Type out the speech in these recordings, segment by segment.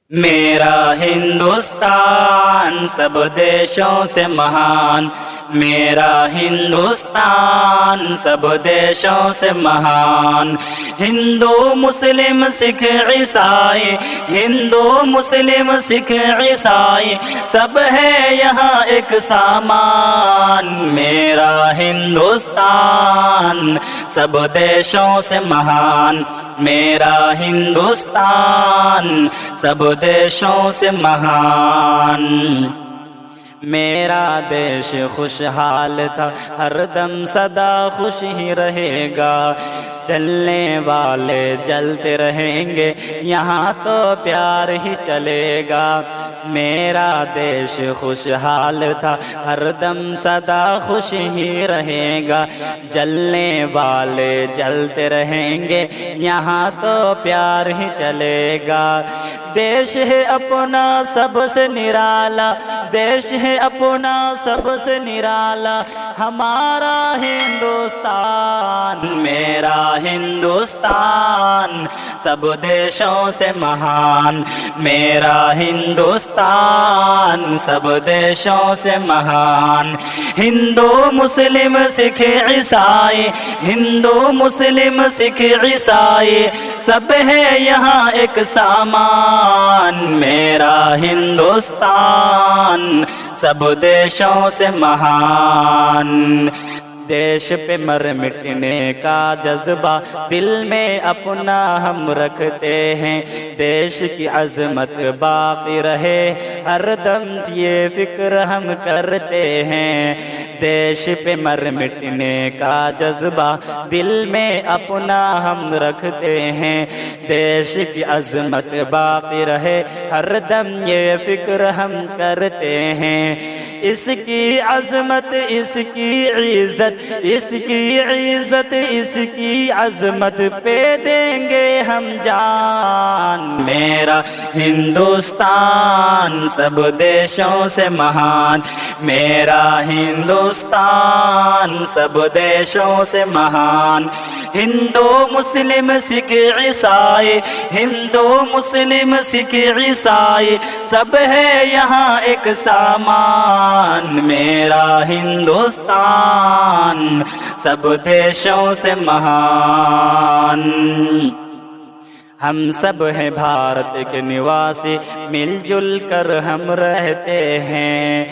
میرا ہندوستان سب دیشوں سے مہان، میرا ہندوستان سب دیشوں سے مہان۔ ہندو مسلم سکھ عیسائی، ہندو مسلم سکھ عیسائی سب ہے یہاں ایک سامان۔ میرا ہندوستان سب دیشوں سے مہان، میرا ہندوستان سب دیشوں سے مہان۔ میرا دیش خوشحال تھا، ہر دم سدا خوش ہی رہے گا، چلنے والے جلتے رہیں گے، یہاں تو پیار ہی چلے گا۔ میرا دیش خوشحال تھا، ہر دم سدا خوش ہی رہے گا، جلنے والے جلتے رہیں گے، یہاں تو پیار ہی چلے گا۔ دیش ہے اپنا سب سے نرالا، دیش ہے اپنا سب سے نرالا، ہمارا ہندوستان۔ میرا ہندوستان سب دیشوں سے مہان، میرا ہندوستان سب دیشوں سے مہان۔ ہندو مسلم سکھ عیسائی، ہندو مسلم سکھ عیسائی سب ہے یہاں ایک سامان۔ میرا ہندوستان سب دیشوں سے مہان۔ دیش پہ مر مٹنے کا جذبہ دل میں اپنا ہم رکھتے ہیں، دیش کی عظمت باقی رہے ہر دم یہ فکر ہم کرتے ہیں۔ دیش پہ مر مٹنے کا جذبہ دل میں اپنا ہم رکھتے ہیں، دیش کی عظمت باقی رہے ہر دم یہ فکر ہم کرتے ہیں۔ اس کی عظمت، اس کی عزت، اس کی عزت، اس کی عظمت پہ دیں گے ہم جان۔ میرا ہندوستان سب دیشوں سے مہان، میرا ہندوستان سب دیشوں سے مہان۔ ہندو مسلم سکھ عیسائی، ہندو مسلم سکھ عیسائی سب ہے یہاں ایک سامان۔ میرا ہندوستان سب دیشوں سے مہان۔ ہم سب ہیں بھارت کے نواسی، مل جل کر ہم رہتے ہیں،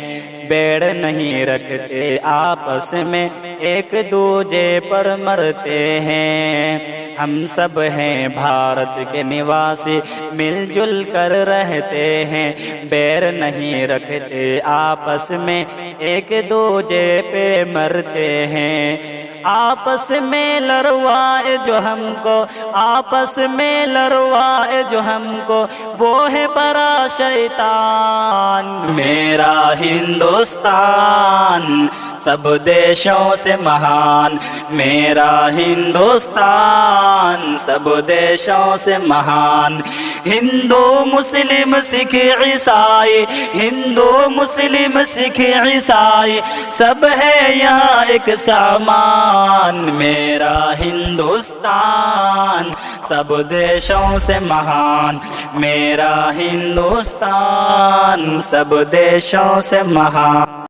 بیڑ نہیں رکھتے آپس میں، ایک دوجے پر مرتے ہیں۔ ہم سب ہیں بھارت کے نواسی، مل جل کر رہتے ہیں، بیر نہیں رکھتے آپس میں، ایک دوجے پہ مرتے ہیں۔ آپس میں لڑوائے جو ہم کو، آپس میں لڑوائے جو ہم کو، وہ ہے بڑا شیطان۔ میرا ہندوستان سب دیشوں سے مہان، میرا ہندوستان سب دیشوں سے مہان۔ ہندو مسلم سکھ عیسائی، ہندو مسلم سکھ عیسائی سب ہے یہاں ایک سامان۔ میرا ہندوستان سب دیشوں سے مہان، میرا ہندوستان سب دیشوں سے مہان۔